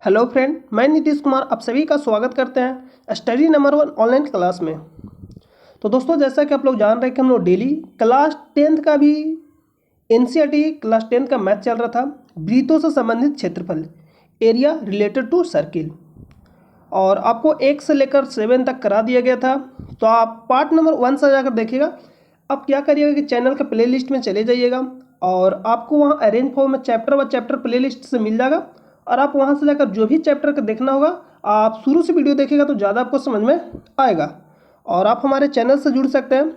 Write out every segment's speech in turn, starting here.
Hello friend, मैं नीतीश कुमार आप सभी का स्वागत करते हैं स्टडी नंबर 1 ऑनलाइन क्लास में। तो दोस्तों, जैसा कि आप लोग जान रहे हैं कि हम लोग डेली क्लास 10th का भी एनसीईआरटी क्लास 10th का मैथ चल रहा था। वृत्तों से संबंधित क्षेत्रफल, एरिया रिलेटेड टू सर्किल, और आपको 1 से लेकर 7 तक करा दिया गया था। तो आप पार्ट नंबर 1 से जाकर देखिएगा। आप क्या करिएगा कि चैनल के प्ले लिस्ट में चले जाइएगा और आपको वहाँ अरेंज फॉर्म में चैप्टर व चैप्टर प्ले लिस्ट से मिल जाएगा, और आप वहाँ से जाकर जो भी चैप्टर का देखना होगा आप शुरू से वीडियो देखिएगा तो ज़्यादा आपको समझ में आएगा। और आप हमारे चैनल से जुड़ सकते हैं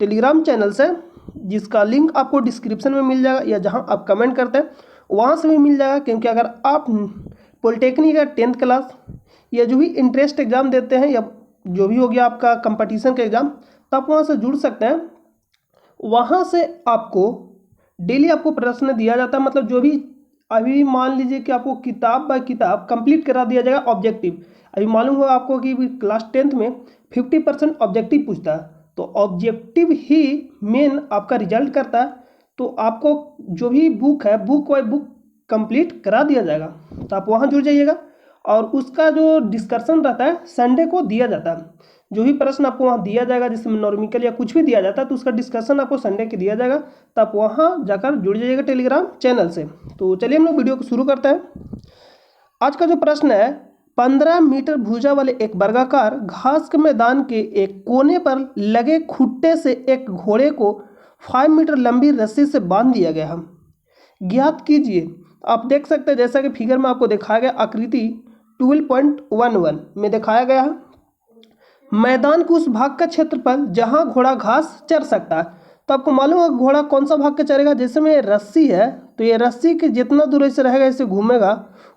टेलीग्राम चैनल से, जिसका लिंक आपको डिस्क्रिप्शन में मिल जाएगा, या जहां आप कमेंट करते हैं वहां से भी मिल जाएगा। क्योंकि अगर आप पॉलिटेक्निक या 10th क्लास या जो भी इंट्रेंस एग्ज़ाम देते हैं, या जो भी हो गया आपका कंपटीशन का एग्ज़ाम, तो आप वहाँ से जुड़ सकते हैं। वहाँ से आपको डेली आपको प्रश्न दिया जाता है, मतलब जो भी अभी मान लीजिए कि आपको किताब बाय किताब कंप्लीट करा दिया जाएगा ऑब्जेक्टिव। अभी मालूम होगा आपको कि क्लास 10th में 50% ऑब्जेक्टिव पूछता है, तो ऑब्जेक्टिव ही मेन आपका रिजल्ट करता है। तो आपको जो भी बुक है, बुक बाय बुक कंप्लीट करा दिया जाएगा। तो आप वहाँ जुड़ जाइएगा, और उसका जो डिस्कशन रहता है संडे को दिया जाता है। जो भी प्रश्न आपको वहाँ दिया जाएगा, जिसमें नॉर्मिकल या कुछ भी दिया जाता है, तो उसका डिस्कशन आपको संडे के दिया जाएगा। तो आप वहाँ जाकर जुड़ जाइएगा टेलीग्राम चैनल से। तो चलिए हम लोग वीडियो को शुरू करते हैं। आज का जो प्रश्न है, 15 मीटर भुजा वाले एक वर्गाकार घास के मैदान के एक कोने पर लगे खुट्टे से एक घोड़े को 5 मीटर लंबी रस्सी से बांध दिया गया है। ज्ञात कीजिए। आप देख सकते हैं जैसा कि फिगर में आपको दिखाया गया, आकृति 12.11 में दिखाया गया है। मैदान के उस भाग का क्षेत्रफल जहां घोड़ा घास चर सकता है। तो आपको मालूम है घोड़ा कौन सा भाग के चरेगा। जैसे में ये रस्सी है, तो ये रस्सी के जितना दूर ऐसे रहेगा, ऐसे घूमेगा,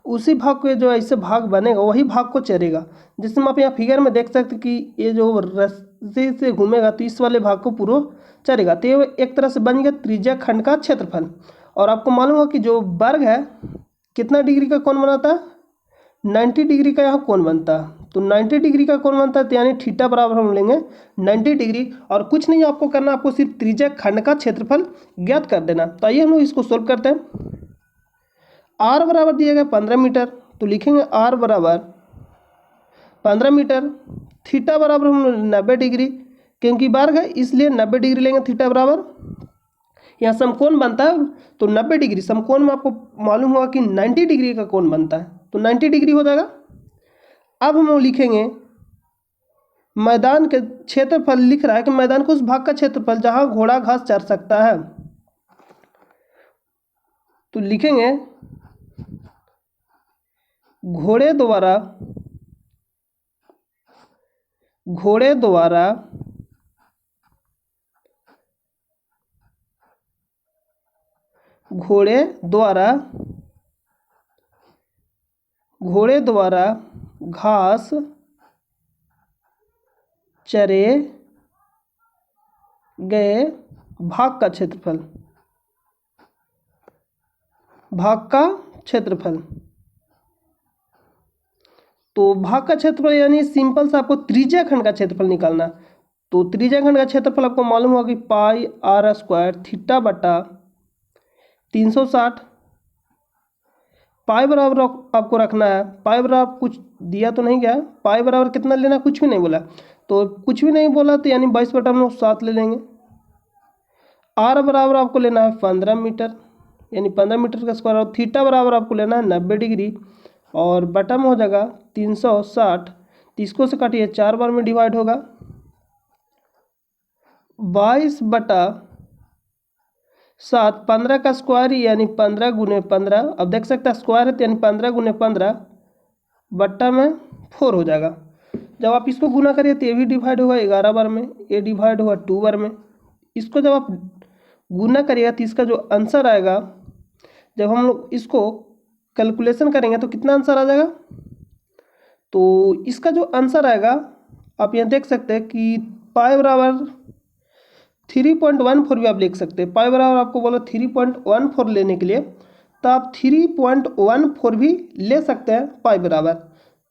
उसी भाग के जो ऐसे भाग बनेगा वही भाग को चरेगा। जिसमें आप यहाँ फिगर में देख सकते कि ये जो रस्सी से घूमेगा तो इस वाले भाग को पूरा चरेगा। तो ये एक तरह से बन गया त्रिज्या खंड का क्षेत्रफल। और आपको मालूम हो कि जो वर्ग है कितना डिग्री का कोण बनाता है, 90 डिग्री का यहाँ कोण बनता है। तो 90 डिग्री का कोण बनता है, तो यानी थीटा बराबर हम लेंगे 90 डिग्री। और कुछ नहीं आपको करना, आपको सिर्फ त्रिज्या खंड का क्षेत्रफल ज्ञात कर देना। तो आइए हम लोग इसको सोल्व करते हैं। आर बराबर दिया गया 15 मीटर, तो लिखेंगे आर बराबर 15 मीटर। थीटा बराबर हम 90 डिग्री, क्योंकि वर्ग है इसलिए 90 डिग्री लेंगे। थीटा बराबर यहाँ समकोण बनता है, तो 90 डिग्री समकोण में आपको मालूम होगा कि 90 डिग्री का कोण बनता है, तो 90 डिग्री हो जाएगा। अब हम लोग लिखेंगे मैदान के क्षेत्रफल, लिख रहा है कि मैदान को उस भाग का क्षेत्रफल जहां घोड़ा घास चर सकता है। तो लिखेंगे घोड़े द्वारा घोड़े द्वारा घोड़े द्वारा घोड़े द्वारा घास चरे गए भाग का क्षेत्रफल, भाग का क्षेत्रफल। तो भाग का क्षेत्रफल यानी सिंपल सा आपको त्रिज्या खंड का क्षेत्रफल निकालना। तो त्रिज्या खंड का क्षेत्रफल आपको मालूम होगा कि पाई आर स्क्वायर थीटा बटा 360। पाई बराबर आपको रखना है, पाई बराबर कुछ दिया तो नहीं गया, पाई बराबर कितना लेना, कुछ भी नहीं बोला। तो कुछ भी नहीं बोला तो यानी 22 बटा हम लोग 7 ले लेंगे। आर बराबर आपको लेना है 15 मीटर, यानी 15 मीटर का स्क्वायर। और थीटा बराबर आपको लेना है 90 डिग्री, और बटा में हो जाएगा 360। 30 को से काटिए 4 बार में डिवाइड होगा, 22 बटा 7। 15 का स्क्वायर यानी 15 गुने 15। अब देख सकते हैं स्क्वायर है तो यानी 15 गुने 15 बट्टा में 4 हो जाएगा। जब आप इसको गुना करिए तो ये भी डिवाइड होगा 11 बार में, ये डिवाइड होगा 2 बार में। इसको जब आप गुना करिएगा तो इसका जो आंसर आएगा, जब हम लोग इसको कैलकुलेशन करेंगे तो कितना आंसर आ जाएगा। तो इसका जो आंसर आएगा आप यहाँ देख सकते हैं कि पाई बराबर 3.14 भी आप लिख सकते हैं। पाई बराबर आपको बोला 3.14 लेने के लिए, तो आप 3.14 भी ले सकते हैं पाई बराबर।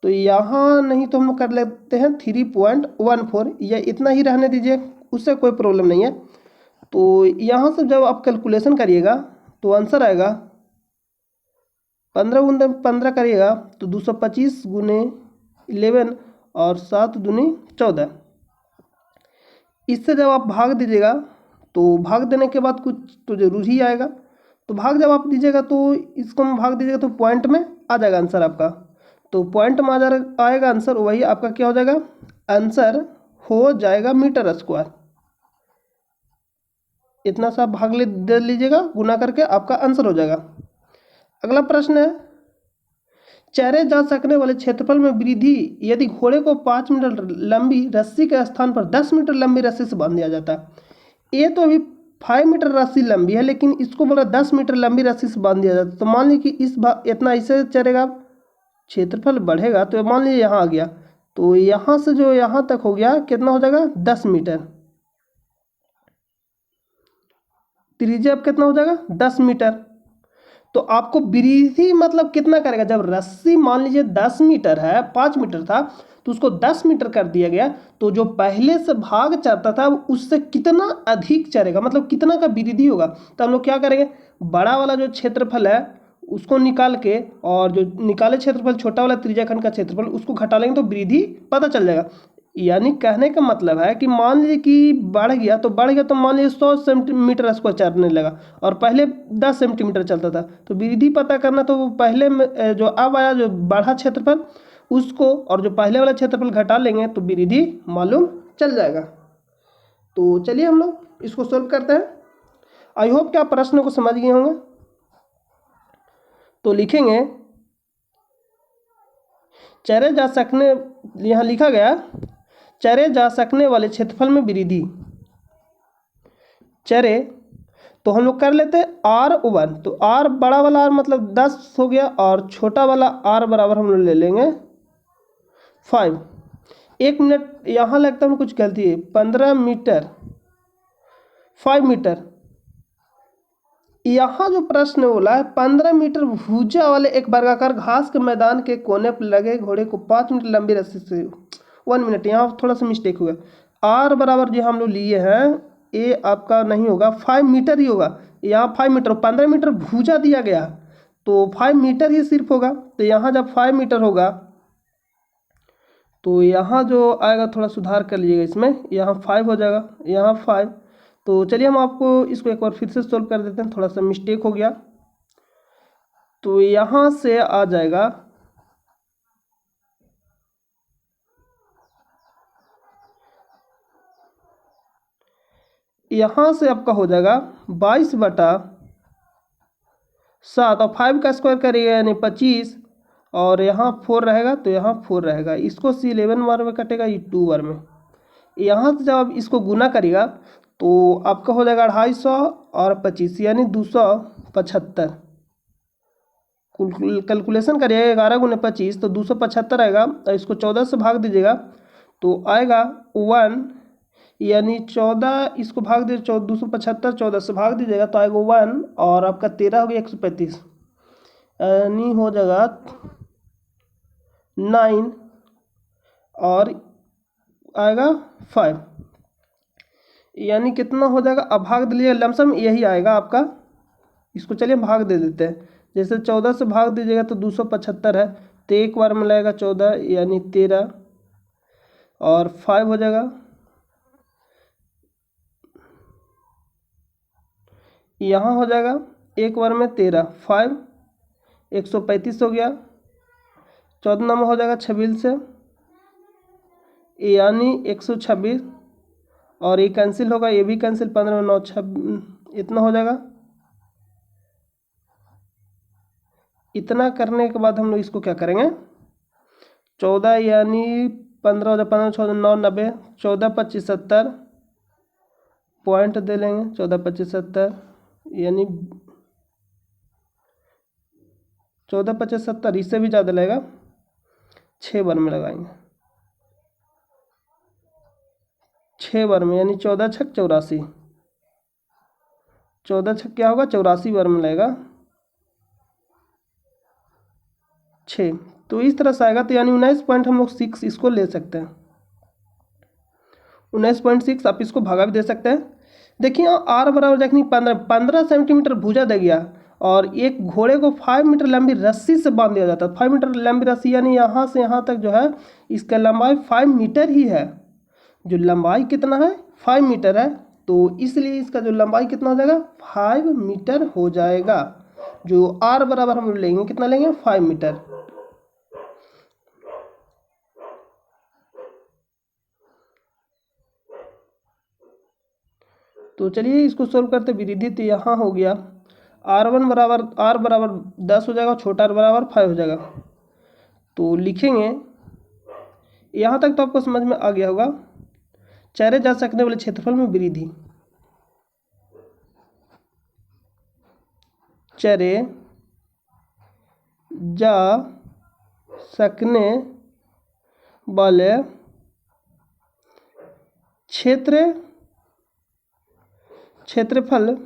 तो यहाँ नहीं तो हम लोग कर लेते हैं 3.14, या इतना ही रहने दीजिए, उससे कोई प्रॉब्लम नहीं है। तो यहाँ से जब आप कैलकुलेशन करिएगा तो आंसर आएगा 15 गुने 15 करिएगा तो 225 गुने 11 और 7 दूनी 14। इससे जब आप भाग दीजिएगा तो भाग देने के बाद कुछ तो जरूर ही आएगा। तो भाग जब आप दीजिएगा तो इसको में भाग दीजिएगा तो पॉइंट में आ जाएगा आंसर आपका। तो पॉइंट में आएगा आंसर, वही आपका क्या हो जाएगा, आंसर हो जाएगा मीटर स्क्वायर। इतना सा भाग दे लीजिएगा, गुना करके आपका आंसर हो जाएगा। अगला प्रश्न है, चरे जा सकने वाले क्षेत्रफल में वृद्धि यदि घोड़े को 5 मीटर लंबी रस्सी के स्थान पर 10 मीटर लंबी रस्सी से बांध दिया जाता है। ये तो अभी 5 मीटर रस्सी लंबी है, लेकिन इसको बोला 10 मीटर लंबी रस्सी से बांध दिया जाता है। तो मान लीजिए कि इस भाग इतना इसे चलेगा, क्षेत्रफल बढ़ेगा। तो मान लीजिए यहाँ आ गया, तो यहाँ से जो यहाँ तक हो गया कितना हो जाएगा, 10 मीटर। त्रिज्या अब कितना हो जाएगा, 10 मीटर। तो आपको वृद्धि मतलब कितना करेगा, जब रस्सी मान लीजिए 10 मीटर है, 5 मीटर था तो उसको 10 मीटर कर दिया गया, तो जो पहले से भाग चलता था उससे कितना अधिक चलेगा, मतलब कितना का वृद्धि होगा। तो हम लोग क्या करेंगे, बड़ा वाला जो क्षेत्रफल है उसको निकाल के, और जो निकाले क्षेत्रफल छोटा वाला त्रिज्याखंड का क्षेत्रफल उसको घटा लेंगे तो वृद्धि पता चल जाएगा। यानी कहने का मतलब है कि मान लीजिए कि बढ़ गया तो मान लीजिए 100 सेंटीमीटर स्क्वायर चलने लगा और पहले 10 सेंटीमीटर चलता था। तो वृद्धि पता करना तो पहले में जो अब आया जो बढ़ा क्षेत्रफल उसको और जो पहले वाला क्षेत्रफल घटा लेंगे तो वृद्धि मालूम चल जाएगा। तो चलिए हम लोग इसको सोल्व करते हैं। आई होप कि आप प्रश्न को समझ गए होंगे। तो लिखेंगे, चरे जा सकने, यहाँ लिखा गया चरे जा सकने वाले क्षेत्रफल में वृद्धि। चरे तो हम लोग कर लेते हैं R1, तो R बड़ा वाला R मतलब 10 हो गया और छोटा वाला R बराबर हम लोग ले लेंगे 5। 1 मिनट यहाँ लगता है कुछ गलती है, 15 मीटर 5 मीटर। यहाँ जो प्रश्न बोला है 15 मीटर भुजा वाले एक वर्गाकार घास के मैदान के कोने पर लगे घोड़े को 5 मीटर लंबी रस्सी से 1 मिनट, यहाँ थोड़ा सा मिस्टेक हुआ। R बराबर जो हम लोग लिए हैं ये आपका नहीं होगा, 5 मीटर ही होगा। यहाँ 5 मीटर, 15 मीटर भुजा दिया गया तो 5 मीटर ही सिर्फ होगा। तो यहाँ जब 5 मीटर होगा तो यहाँ जो आएगा थोड़ा सुधार कर लीजिएगा, इसमें यहाँ 5 हो जाएगा, यहाँ 5। तो चलिए हम आपको इसको एक बार फिर से सोल्व कर देते हैं, थोड़ा सा मिस्टेक हो गया। तो यहाँ से आ जाएगा यहाँ से आपका हो जाएगा 22/7 और 5 का स्क्वायर करिएगा यानी 25 और यहाँ 4 रहेगा तो यहाँ 4 रहेगा। इसको C11 बार में कटेगा, ये 2 बार में। यहाँ से जब आप इसको गुना करिएगा तो आपका हो जाएगा 250 और 25 यानी 275। कैलकुलेशन करिएगा 11 गुने 25 तो 275 आएगा। और इसको 14 से भाग दीजिएगा तो आएगा 1 यानी 14, इसको भाग दीजिए 275 14 से भाग दीजिएगा तो आएगा 1 और आपका 13 हो गया 135 यानी हो जाएगा 9 और आएगा 5 यानी कितना हो जाएगा। अब भाग दीजिए, लमसम यही आएगा आपका। इसको चलिए भाग दे देते हैं। जैसे 14 से भाग दीजिएगा तो 275 है तो एक बार में लगेगा 14 यानी 13 और 5 हो जाएगा। यहाँ हो जाएगा एक बार में 13 5 135 हो गया। 14 नंबर हो जाएगा 26 से यानी 126 और ये कैंसिल होगा, ये भी कैंसिल, 15 9 26 इतना हो जाएगा। इतना करने के बाद हम लोग इसको क्या करेंगे, 14 यानी 15 हो जाए, 15 14 9 90 14 25 70 पॉइंट दे लेंगे 14 25 70 यानी 14 25 70, इससे भी ज़्यादा लगेगा, 6 बार में लगाएंगे 6 बार में यानी 14 छक 84, 14 छक क्या होगा 84 बार में लगेगा 6। तो इस तरह से आएगा। तो यानी 19 हम लोग 6 इसको ले सकते हैं, 19.6 आप इसको भागा भी दे सकते हैं। देखिए R बराबर देखनी 15 सेंटीमीटर भुजा दे गया और एक घोड़े को 5 मीटर लंबी रस्सी से बांध दिया जाता है। 5 मीटर लंबी रस्सी यानी यहाँ से यहाँ तक जो है इसका लंबाई 5 मीटर ही है। जो लंबाई कितना है 5 मीटर है, तो इसलिए इसका जो लंबाई कितना हो जाएगा 5 मीटर हो जाएगा। जो आर बराबर हम लेंगे कितना लेंगे 5 मीटर। तो चलिए इसको सोल्व करते विरिधि। तो यहाँ हो गया r1 बराबर r बराबर 10 हो जाएगा, छोटा r बराबर 5 हो जाएगा। तो लिखेंगे यहाँ तक तो आपको समझ में आ गया होगा। चेहरे जा सकने वाले क्षेत्रफल में वृद्धि, चेहरे जा सकने वाले क्षेत्रफल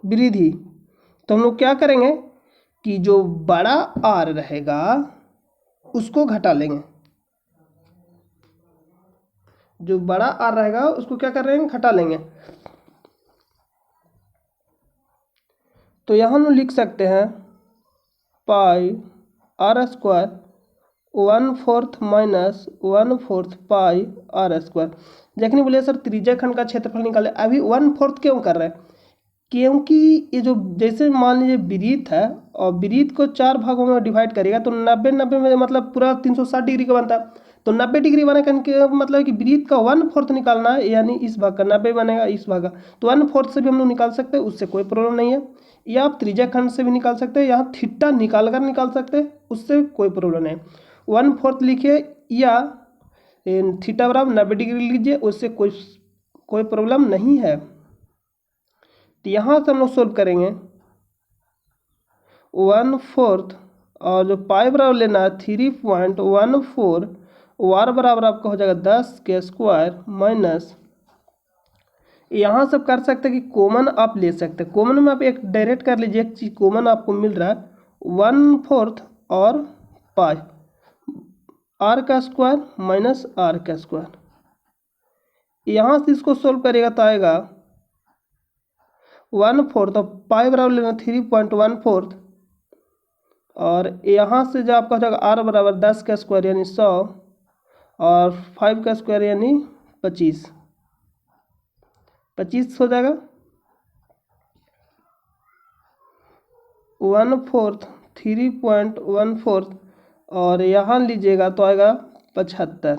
वृद्धि। तो हम लोग क्या करेंगे कि जो बड़ा आर रहेगा उसको घटा लेंगे। जो बड़ा आर रहेगा उसको क्या कर रहे हैं घटा लेंगे। तो यहाँ हम लिख सकते हैं pi r square 1/4 minus 1/4 pi r square. देखने बोले सर त्रिज्या खंड का क्षेत्रफल निकाले, अभी 1/4 क्यों कर रहे हैं? क्योंकि ये जो जैसे मान लीजिए वृत्त है और वृत्त को 4 भागों में डिवाइड करेगा तो 90 में मतलब पूरा 360 डिग्री का बनता है। तो 90 डिग्री बने का मतलब कि वृत्त का 1/4 निकालना है, यानी इस भाग का 90 बनेगा, इस भाग का तो 1/4 से भी हम लोग निकाल सकते हैं, उससे कोई प्रॉब्लम नहीं है। या आप त्रिज्या खंड से भी निकाल सकते हैं, यहाँ थीटा निकाल कर निकाल सकते हैं, उससे कोई प्रॉब्लम नहीं। 1/4 लिखिए या थीटा बराबर 90 डिग्री लीजिए, उससे कोई प्रॉब्लम नहीं है। तो यहाँ से हम लोग सोल्व करेंगे 1/4 और जो पाई बराबर लेना है 3.14 वार बराबर आपका हो जाएगा 10 के स्क्वायर माइनस, यहाँ सब कर सकते हैं कि कॉमन आप ले सकते हैं। कॉमन में आप एक डायरेक्ट कर लीजिए, एक चीज़ कॉमन आपको मिल रहा है 1/4 और पाई आर का स्क्वायर माइनस आर का स्क्वायर। यहाँ से इसको सोल्व करेगा तो आएगा 1/4 तो पाई बराबर लेना 3.14 और यहाँ से जो आपका हो जाएगा आर बराबर 10 का स्क्वायर यानी 100 और 5 का स्क्वायर यानी 25 हो जाएगा। 1/4 3.14 और यहाँ लीजिएगा तो आएगा 75।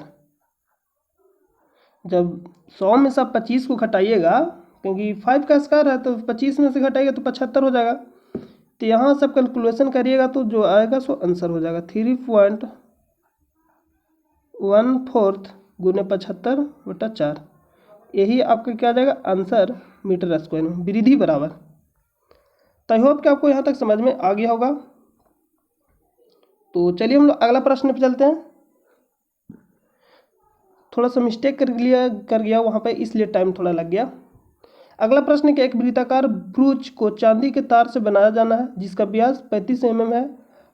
जब 100 में से 25 को घटाइएगा, क्योंकि 5 का स्क्वायर है तो 25 में से घटाइएगा तो 75 हो जाएगा। तो यहाँ सब कैलकुलेशन करिएगा तो जो आएगा सो आंसर हो जाएगा 3.14 गुने 75/4। यही आपका क्या आ जाएगा आंसर मीटर स्क्वायर में वृद्धि बराबर। तो आई होप कि आपको यहाँ तक समझ में आ गया होगा। तो चलिए हम लोग अगला प्रश्न पे चलते हैं। थोड़ा सा मिस्टेक कर गया वहाँ पे, इसलिए टाइम थोड़ा लग गया। अगला प्रश्न कि एक वृत्ताकार ब्रूच को चांदी के तार से बनाया जाना है जिसका व्यास 35 mm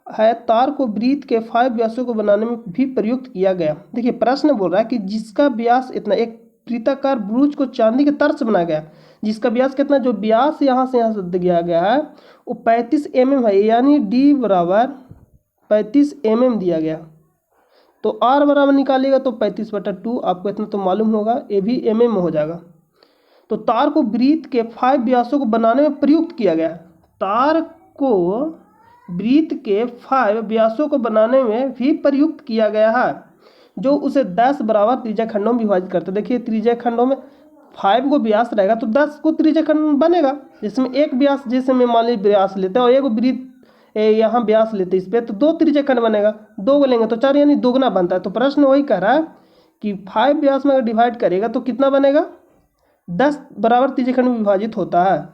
है। तार को वृत्त के 5 व्यासों को बनाने में भी प्रयुक्त किया गया। देखिए प्रश्न बोल रहा है कि जिसका व्यास इतना, एक वृत्ताकार ब्रूच को चांदी के तार से बनाया गया जिसका व्यास कितना, जो व्यास यहाँ से दिया गया है वो 35 mm है, यानी डी बराबर 35 mm दिया गया। तो आर बराबर निकालिएगा तो 35/2, आपको इतना तो मालूम होगा, ये भी mm में हो जाएगा। तो तार को वृत्त के 5 व्यासों को बनाने में प्रयुक्त किया गया है। तार को वृत्त के 5 व्यासों को बनाने में भी प्रयुक्त किया गया है, जो उसे 10 बराबर त्रिज्या खंडों में विभाजित करते। देखिए त्रिज्या खंडों में 5 को व्यास रहेगा तो 10 को त्रिज्या खंड बनेगा, जिसमें एक व्यास, जैसे मैं मान लीजिए व्यास लेते हैं और एक वृत्त यहाँ व्यास लेते इस पर, तो 2 त्रिज्या खंड बनेगा। 2 को लेंगे तो 4 यानी दोगुना बनता है। तो प्रश्न वही कह रहा है कि 5 व्यास में अगर डिवाइड करेगा तो कितना बनेगा, 10 बराबर त्रिज्या खंड में विभाजित होता है,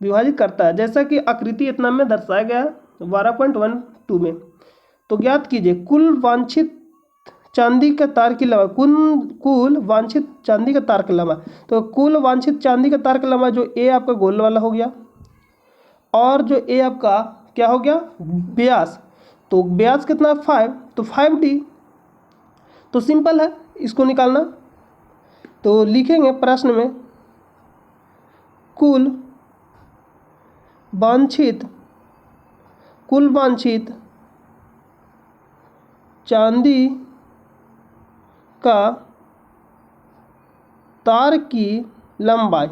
विभाजित करता है, जैसा कि आकृति इतना में दर्शाया गया है 12.12 में। तो ज्ञात कीजिए कुल वांछित चांदी का तार की लंबाई, कुल वांछित चांदी का तार की लंबाई। तो कुल वांछित चांदी का तार की लंबाई जो ए आपका गोल वाला हो गया और जो ए आपका क्या हो गया व्यास, तो व्यास कितना 5, तो 5d। तो सिंपल है इसको निकालना। तो लिखेंगे प्रश्न में कुल वांछित चांदी का तार की लंबाई।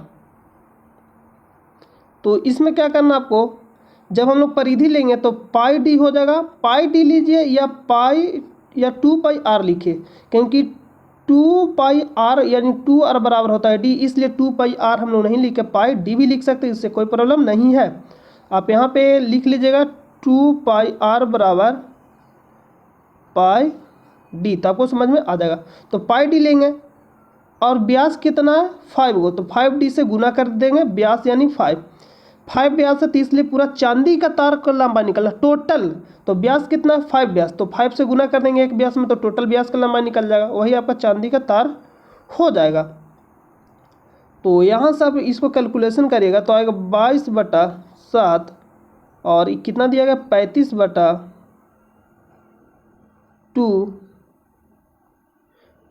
तो इसमें क्या करना आपको, जब हम लोग परिधि लेंगे तो पाई डी हो जाएगा, पाई डी लीजिए या पाई या 2 पाई आर लिखिए, क्योंकि 2 पाई आर यानी 2 आर बराबर होता है डी, इसलिए 2 पाई आर हम लोग नहीं लिखे, पाई डी भी लिख सकते हैं, इससे कोई प्रॉब्लम नहीं है। आप यहाँ पे लिख लीजिएगा 2 पाई आर बराबर पाई डी, तो आपको समझ में आ जाएगा। तो पाई डी लेंगे और व्यास कितना है 5 को, तो 5D से गुना कर देंगे, व्यास यानी 5 व्यास है, तो इसलिए पूरा चांदी का तार का लंबाई निकला टोटल। तो व्यास कितना है 5 व्यास, तो 5 से गुना कर देंगे एक व्यास में, तो टोटल व्यास का लंबाई निकल जाएगा, वही आपका चांदी का तार हो जाएगा। तो यहाँ सब इसको कैलकुलेशन करिएगा तो आएगा 22/7 और कितना दिया गया 35/2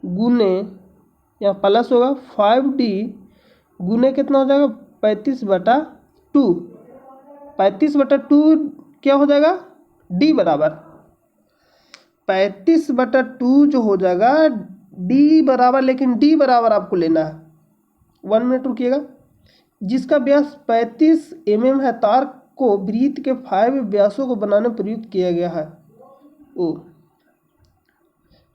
गुने, यहाँ प्लस होगा 5D गुने कितना हो जाएगा 35/2, 35/2 क्या हो जाएगा D बराबर 35/2 जो हो जाएगा D बराबर, लेकिन D बराबर आपको लेना है, 1 मिनट रुकिएगा। जिसका व्यास 35 mm है, तार को वृत्त के 5 व्यासों को बनाने प्रयुक्त किया गया है। ओ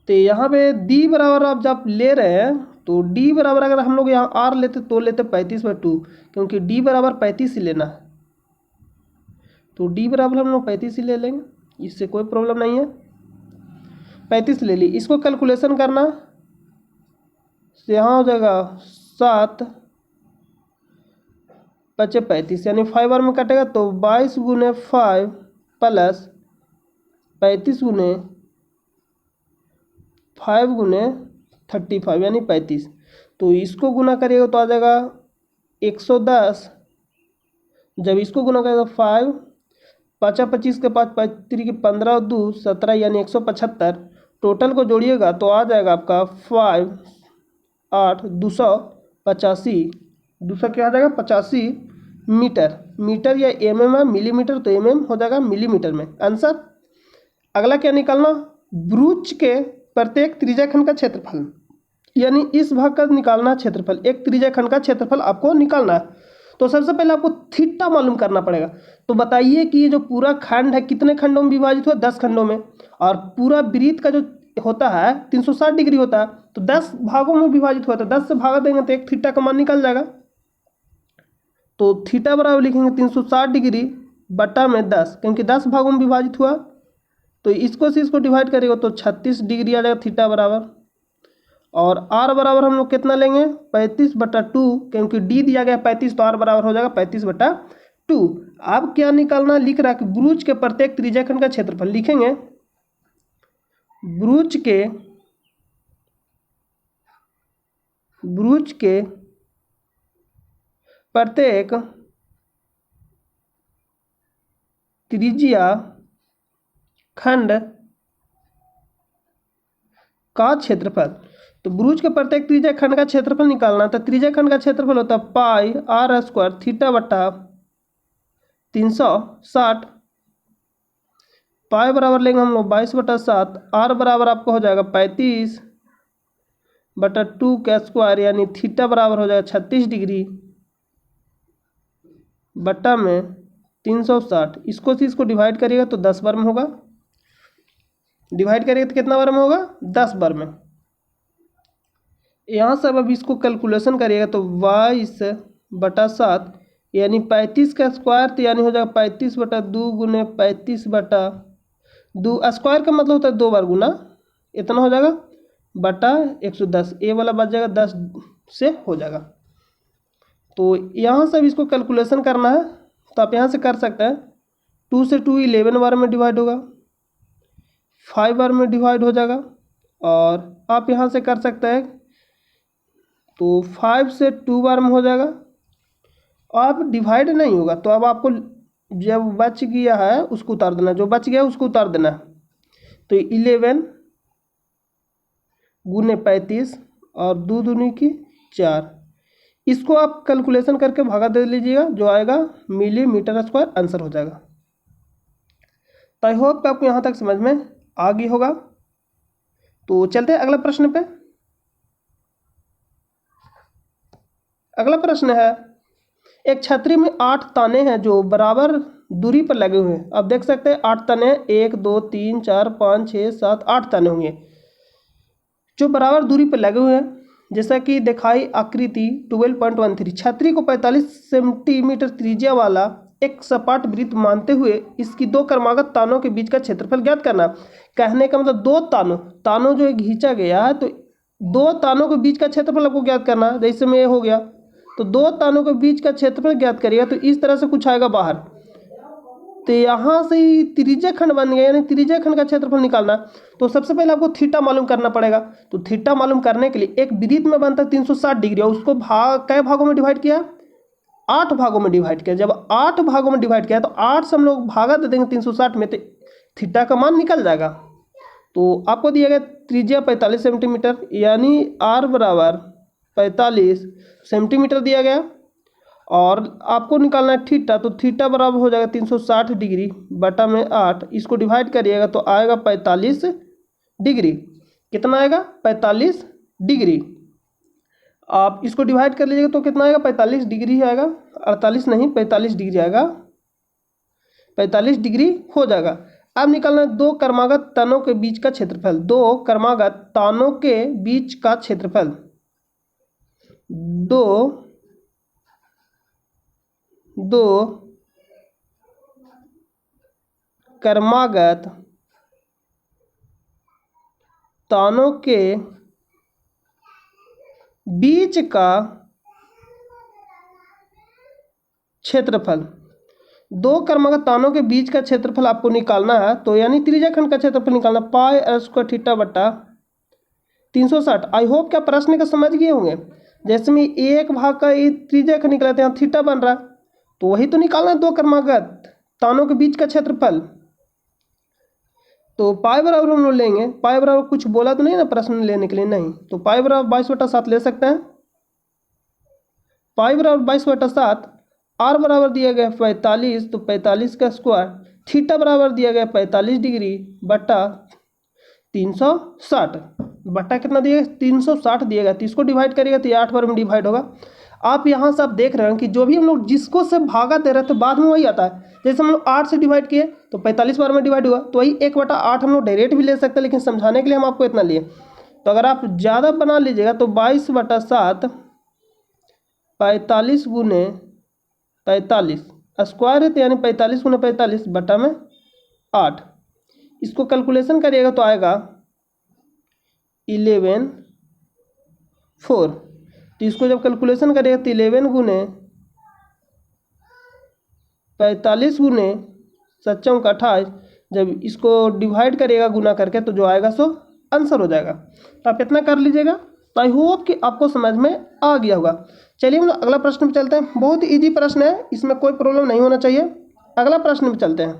तो यहाँ पे D बराबर आप जब ले रहे हैं तो D बराबर अगर हम लोग यहाँ R लेते तो लेते 35/2, क्योंकि D बराबर 35 ही लेना है, तो D बराबर हम लोग 35 ही ले लेंगे, इससे कोई प्रॉब्लम नहीं है। 35 ले ली, इसको कैलकुलेशन करना तो यहाँ हो जाएगा 7 बचे 35 यानी 5 बार में कटेगा, तो 22 गुने 5 प्लस 35 गुने 5 गुने 35 यानी 35, तो इसको गुना करिएगा तो आ जाएगा 110। जब इसको गुना करेगा 5 5 25 के 5 3 के 15 2 17 यानी 175, टोटल को जोड़िएगा तो आ जाएगा आपका 5 8 285, दूसरा क्या आ जाएगा 85 मीटर। मीटर या mm है, मिलीमीटर तो mm हो जाएगा मिलीमीटर में आंसर। अगला क्या निकालना, ब्रूच के प्रत्येक त्रिज्याखंड का क्षेत्रफल, यानी इस भाग का निकालना क्षेत्रफल, एक त्रिज्याखंड का क्षेत्रफल आपको निकालना है। तो सबसे पहले आपको थीटा मालूम करना पड़ेगा। तो बताइए कि ये जो पूरा खंड है कितने खंडों में विभाजित हुआ, 10 खंडों में, और पूरा वृत्त का जो होता है 360 डिग्री होता है, तो 10 भागों में विभाजित हुआ, तो 10 से भागा देंगे तो एक थीटा का मान निकल जाएगा। तो थीटा बराबर लिखेंगे 360 डिग्री बटा में 10, क्योंकि 10 भागों में विभाजित हुआ, तो इसको से इसको डिवाइड करेगा तो 36 डिग्री आ जाएगा थीटा बराबर। और आर बराबर हम लोग कितना लेंगे 35/2, क्योंकि डी दिया गया 35, तो आर बराबर हो जाएगा 35/2। अब क्या निकालना लिख रहा है कि ब्रूच के प्रत्येक त्रिज्याखंड का क्षेत्रफल लिखेंगे, ब्रूच के प्रत्येक त्रिज्या खंड का क्षेत्रफल। तो ब्रूच के प्रत्येक त्रिज्या खंड का क्षेत्रफल निकालना, तो त्रिज्या खंड का क्षेत्रफल होता है पाई आर स्क्वायर थीटा बटा 360, पाई बराबर लेंगे हम लोग 22/7, आर बराबर आपको हो जाएगा 35/2 का स्क्वायर, यानी थीटा बराबर हो जाएगा 36 डिग्री बटा में 360। इसको से इसको डिवाइड करिएगा तो 10 बार में होगा, डिवाइड करिएगा तो कितना बार में होगा 10 बार में। यहाँ से अब इसको कैलकुलेशन करिएगा तो 22/7 यानी 35 का स्क्वायर, तो यानी हो जाएगा 35/2 गुने 35/2, स्क्वायर का मतलब होता है 2 बार गुना, इतना हो जाएगा बटा 110, ए वाला बच जाएगा 10 से हो जाएगा। तो यहाँ से अब इसको कैलकुलेशन करना है, तो आप यहाँ से कर सकते हैं, 2 से 2 11 बार में डिवाइड होगा, 5 बार में डिवाइड हो जाएगा, और आप यहाँ से कर सकते हैं तो 5 से 2 बार में हो जाएगा, अब डिवाइड नहीं होगा, तो अब आपको जब बच गया है उसको उतार देना, जो बच गया है उसको उतार देना। तो 11 गुने 35 और 2 दूनी की 4, इसको आप कैलकुलेशन करके भागा दे लीजिएगा, जो आएगा मिलीमीटर स्क्वायर आंसर हो जाएगा। तो आई होप कि आपको यहाँ तक समझ में आ गई होगा। तो चलते हैं अगला प्रश्न पे। अगला प्रश्न है, एक छतरी में 8 ताने हैं जो बराबर दूरी पर लगे हुए हैं। आप देख सकते हैं 8 ताने, 1 2 3 4 5 6 7 8 ताने होंगे जो बराबर दूरी पर लगे हुए हैं। जैसा कि दिखाई आकृति 12.13। छतरी को 45 सेंटीमीटर त्रिज्या वाला एक सपाट वृत्त मानते हुए इसकी दो क्रमागत तानों के बीच का क्षेत्रफल ज्ञात करना। कहने का मतलब दो तानों जो खींचा गया है, तो दो तानों के बीच का क्षेत्रफल आपको ज्ञात करना। जैसे में ये हो गया, तो दो तानों के बीच का क्षेत्रफल ज्ञात करिएगा, तो इस तरह से कुछ आएगा बाहर। तो यहाँ से ही त्रिज्या खंड बन गया, यानी त्रिज्या खंड का क्षेत्रफल निकालना। तो सबसे पहले आपको थीटा मालूम करना पड़ेगा। तो थीटा मालूम करने के लिए एक वृत्त में बनता है 360 डिग्री, और उसको कई भागों में डिवाइड किया, 8 भागों में डिवाइड किया। जब 8 भागों में डिवाइड किया तो 8 से हम लोग भागा दे देंगे 360 में, तो थीटा का मान निकल जाएगा। तो आपको दिया गया त्रिज्या 45 सेंटीमीटर, यानी आर बराबर 45 सेंटीमीटर दिया गया, और आपको निकालना है थीटा। तो थीटा बराबर हो जाएगा 360 डिग्री बटा में 8। इसको डिवाइड करिएगा तो आएगा 45 डिग्री। कितना आएगा? 45 डिग्री। आप इसको डिवाइड कर लीजिएगा तो कितना आएगा? 45 डिग्री आएगा, 48 नहीं 45 डिग्री आएगा, 45 डिग्री हो जाएगा। अब निकालना है दो क्रमागत तानों के बीच का क्षेत्रफल। दो क्रमागत तानों के बीच का क्षेत्रफल, दो क्रमागत तानों के बीच का क्षेत्रफल, दो क्रमागत तानों के बीच का क्षेत्रफल आपको निकालना है। तो यानी त्रिज्या खंड का क्षेत्रफल निकालना, पाई r स्क्वायर थीटा बटा 360। आई होप क्या प्रश्न का समझ गए होंगे। जैसे में एक भाग का ये त्रिज्या खंड निकलाते हैं, थीटा बन रहा है, तो वही तो निकालना है दो क्रमागत तानों के बीच का क्षेत्रफल। तो पाई बराबर हम लोग लेंगे, पाई बराबर कुछ बोला तो नहीं ना प्रश्न लेने के लिए, नहीं। तो पाई बराबर 22/7 ले सकते हैं। पाई बराबर 22/7, आर बराबर दिया गया 45, तो 45 का स्क्वायर, थीटा बराबर दिया गया 45 डिग्री बटा 360 बटा कितना दिया गया? 360 दिया गया। तो इसको डिवाइड करिएगा तो ये 8 बार में डिवाइड होगा। आप यहाँ से आप देख रहे हैं कि जो भी हम लोग जिसको से भागा दे रहे थे बाद में वही आता है। जैसे हम लोग 8 से डिवाइड किए तो 45 बार में डिवाइड हुआ, तो वही 1/8 हम लोग डायरेक्ट भी ले सकते हैं, लेकिन समझाने के लिए हम आपको इतना लिए। तो अगर आप ज़्यादा बना लीजिएगा तो 22/7 45 गुने 45 स्क्वायर है, तो यानी 45 गुने 45 बटा में 8। इसको कैलकुलेशन करिएगा तो आएगा 11/4। तो इसको जब कैलकुलेशन करिएगा तो 11 गुने 45 गुने 7 का 28, जब इसको डिवाइड करिएगा गुना करके तो जो आएगा सो आंसर हो जाएगा। तो आप इतना कर लीजिएगा। तो आई होप कि आपको समझ में आ गया होगा। चलिए हम लोग अगला प्रश्न पे चलते हैं। बहुत इजी प्रश्न है, इसमें कोई प्रॉब्लम नहीं होना चाहिए। अगला प्रश्न पे चलते हैं।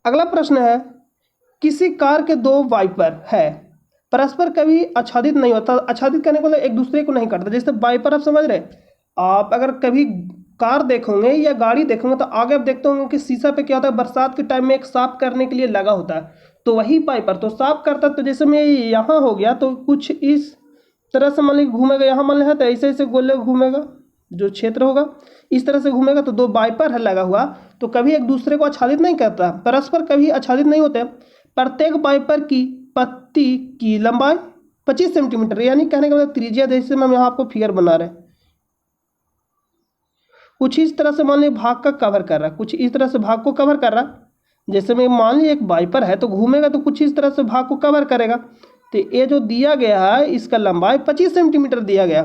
अगला प्रश्न है, किसी कार के दो वाइपर है, परस्पर कभी आच्छादित नहीं होता। आच्छादित करने को मतलब एक दूसरे को नहीं करता। जैसे वाइपर आप समझ रहे, आप अगर कभी कार देखोगे या गाड़ी देखोगे तो आगे आप देखते होंगे कि शीशा पे क्या होता है, बरसात के टाइम में एक साफ करने के लिए लगा होता है, तो वही वाइपर तो साफ करता है। तो जैसे मैं यहाँ हो गया तो कुछ इस तरह से मान लीजिए घूमेगा, यहाँ मान लिया तो ऐसे ऐसे गोले घूमेगा, जो क्षेत्र होगा इस तरह से घूमेगा। तो दो वाइपर है लगा हुआ, तो कभी एक दूसरे को आच्छादित नहीं करता, परस्पर कभी आच्छादित नहीं होते। प्रत्येक वाइपर की पत्ती की लंबाई 25 सेंटीमीटर, यानी कहने का मतलब त्रिज्या, जैसे हम यहाँ आपको फिगर बना रहे हैं, कुछ इस तरह से मान लीजिए भाग का कवर कर रहा है, कुछ इस तरह से भाग को कवर कर रहा है। जैसे में मान लीजिए एक वाइपर है तो घूमेगा तो कुछ इस तरह से भाग को कवर करेगा। तो ये जो दिया गया है इसका लंबाई 25 सेंटीमीटर दिया गया,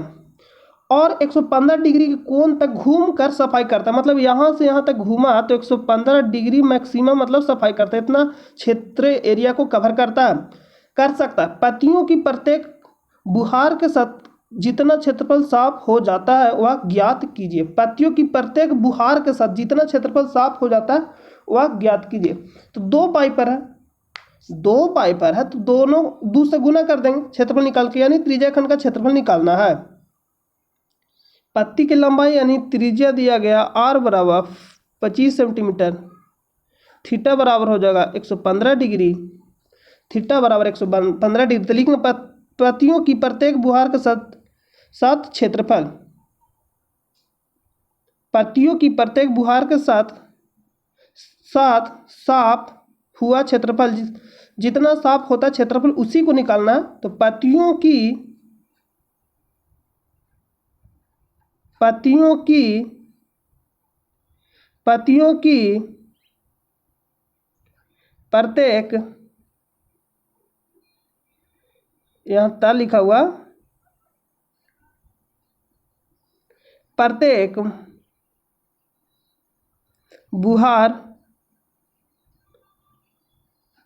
और 115 डिग्री के कोण तक घूम कर सफाई करता है। मतलब यहाँ से यहाँ तक घूमा तो 115 डिग्री मैक्सिमम मतलब सफाई करता है, इतना क्षेत्र एरिया को कवर करता है, कर सकता है। पत्तियों की प्रत्येक बुहार के साथ जितना क्षेत्रफल साफ हो जाता है वह ज्ञात कीजिए। पत्तियों की प्रत्येक बुहार के साथ जितना क्षेत्रफल साफ हो जाता है वह ज्ञात कीजिए। तो दो पाइपर है, तो दोनों 2 से गुना कर देंगे क्षेत्रफल निकाल के, यानी त्रिज्या खंड का क्षेत्रफल निकालना है। पत्ती की लंबाई यानी त्रिज्या दिया गया r बराबर 25 सेंटीमीटर, थीटा बराबर हो जाएगा 115 डिग्री, थीटा बराबर 115 डिग्री। तो लिखेंगे पत्तियों की प्रत्येक बुहार के साथ क्षेत्रफल, पत्तियों की प्रत्येक बुहार के साथ साफ हुआ क्षेत्रफल, जितना साफ होता है क्षेत्रफल उसी को निकालना है। तो पत्तियों की प्रत्येक, यहाँ ता लिखा हुआ, प्रत्येक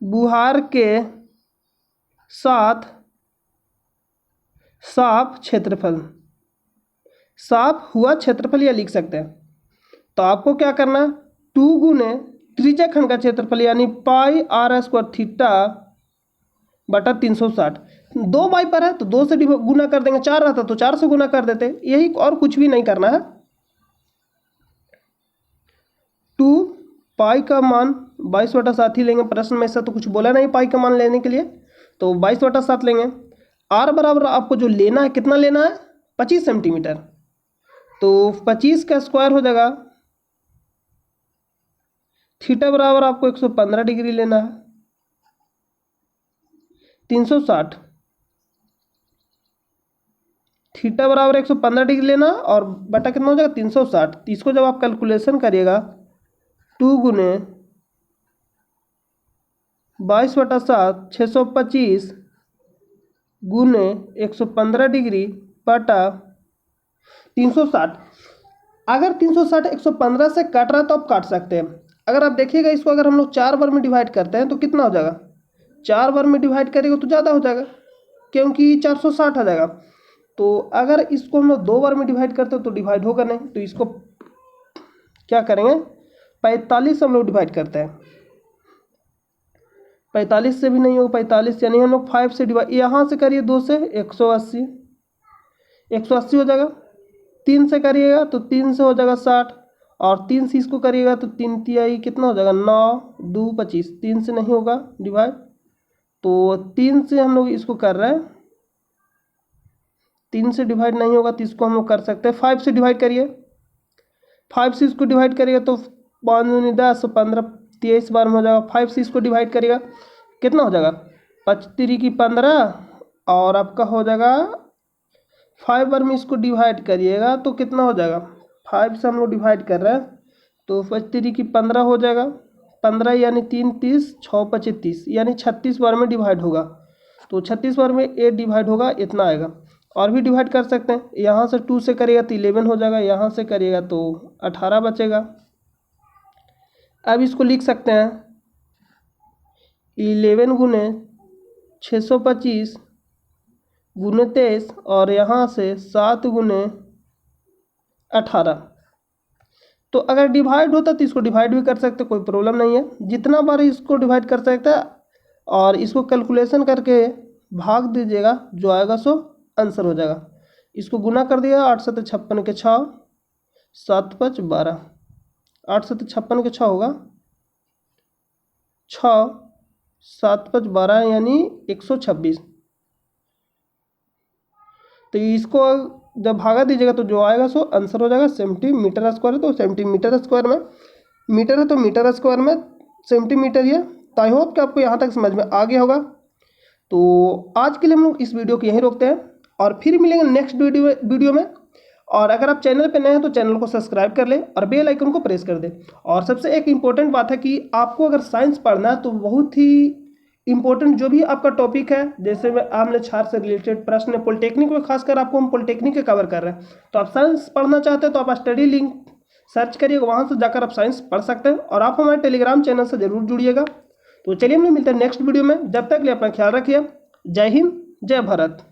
बुहार के साथ साफ क्षेत्रफल, साफ हुआ क्षेत्रफल यह लिख सकते हैं। तो आपको क्या करना है, 2 गुने त्रिज्या खंड का क्षेत्रफल यानी पाई r स्क्वायर थीटा बटा 360। 2 बाई पर है तो 2 से गुना कर देंगे, 4 रहता तो 4 से गुना कर देते, यही, और कुछ भी नहीं करना है। 2 पाई का मान 22/7 ही लेंगे, प्रश्न में ऐसा तो कुछ बोला नहीं पाई का मान लेने के लिए, तो 22/7 लेंगे। r बराबर आपको जो लेना है, कितना लेना है, 25 सेंटीमीटर, तो 25 का स्क्वायर हो जाएगा, थीटा बराबर आपको 115 डिग्री लेना है, 360, थीटा बराबर 115 डिग्री लेना और बटा कितना हो जाएगा 360। तो इसको जब आप कैलकुलेशन करिएगा 2 गुने 22/7 625 गुने 115 डिग्री बटा 360। अगर 360 115 से काट रहा है तो आप काट सकते हैं। अगर आप देखिएगा इसको अगर हम लोग 4 बार में डिवाइड करते हैं तो कितना हो जाएगा, 4 बार में डिवाइड करेगा तो ज़्यादा हो जाएगा क्योंकि 460 आ जाएगा। तो अगर इसको हम लोग 2 बार में डिवाइड करते हैं तो डिवाइड होगा नहीं, तो इसको क्या करेंगे, 45 हम लोग डिवाइड करते हैं, 45 से भी नहीं होगा, 45 यानी हम लोग 5 से डिवाइड, यहाँ से करिए 2 से 180 हो जाएगा, 3 से करिएगा तो 3 से हो जाएगा 60, और 3 से इसको करिएगा तो 3 तिहाई कितना हो जाएगा 9 2 25, 3 से नहीं होगा डिवाइड, तो 3 से हम लोग इसको कर रहे हैं, 3 से डिवाइड नहीं होगा तो इसको हम लोग कर सकते हैं 5 से डिवाइड करिए, 5 से इसको डिवाइड करिएगा तो 5 दूनी 10 15 23 बार में हो जाएगा। 5 से इसको डिवाइड करिएगा कितना हो जाएगा 5 3 की 15, और आपका हो जाएगा 5 बार में इसको डिवाइड करिएगा तो कितना हो जाएगा, 5 से हम लोग डिवाइड कर रहे हैं तो 5 3 की 15 हो जाएगा, 15 यानी 3 30 6 5 30 यानी 36 बार में डिवाइड होगा, तो 36 बार में 8 डिवाइड होगा, इतना आएगा। और भी डिवाइड कर सकते हैं, यहाँ से 2 से करिएगा तो 11 हो जाएगा, यहाँ से करिएगा तो 18 बचेगा। अब इसको लिख सकते हैं 11 गुने 625 गुने 23 और यहाँ से 7 गुने 18। तो अगर डिवाइड होता तो इसको डिवाइड भी कर सकते, कोई प्रॉब्लम नहीं है, जितना बार इसको डिवाइड कर सकते हैं, और इसको कैलकुलेशन करके भाग दीजिएगा, जो आएगा सो आंसर हो जाएगा। इसको गुना कर दिया 8 7 56 के 6 7 5 12, 8 7 56 के 6 होगा 6 7 5 12 यानी 126। तो इसको जब भागा दीजिएगा तो जो आएगा सो आंसर हो जाएगा सेंटीमीटर स्क्वायर है, तो सेंटीमीटर स्क्वायर में मीटर है तो मीटर स्क्वायर में सेंटीमीटर ही है। तो आई होप कि आपको यहाँ तक समझ में आ गया होगा। तो आज के लिए हम लोग इस वीडियो को यहीं रोकते हैं और फिर मिलेंगे नेक्स्ट वीडियो में। और अगर आप चैनल पे नए हैं तो चैनल को सब्सक्राइब कर लें और बेल आइकन को प्रेस कर दें। और सबसे एक इम्पोर्टेंट बात है कि आपको अगर साइंस पढ़ना है तो बहुत ही इम्पोर्टेंट जो भी आपका टॉपिक है, जैसे आमले क्षार से रिलेटेड प्रश्न है, पॉलिटेक्निक में खासकर आपको हम पॉलिटेक्निक के कवर कर रहे हैं, तो आप साइंस पढ़ना चाहते हैं तो आप स्टडी लिंक सर्च करिएगा, वहाँ से जाकर आप साइंस पढ़ सकते हैं। और आप हमारे टेलीग्राम चैनल से जरूर जुड़िएगा। तो चलिए हम लोग मिलते हैं नेक्स्ट वीडियो में, जब तक के लिए अपना ख्याल रखिए। जय हिंद, जय भारत।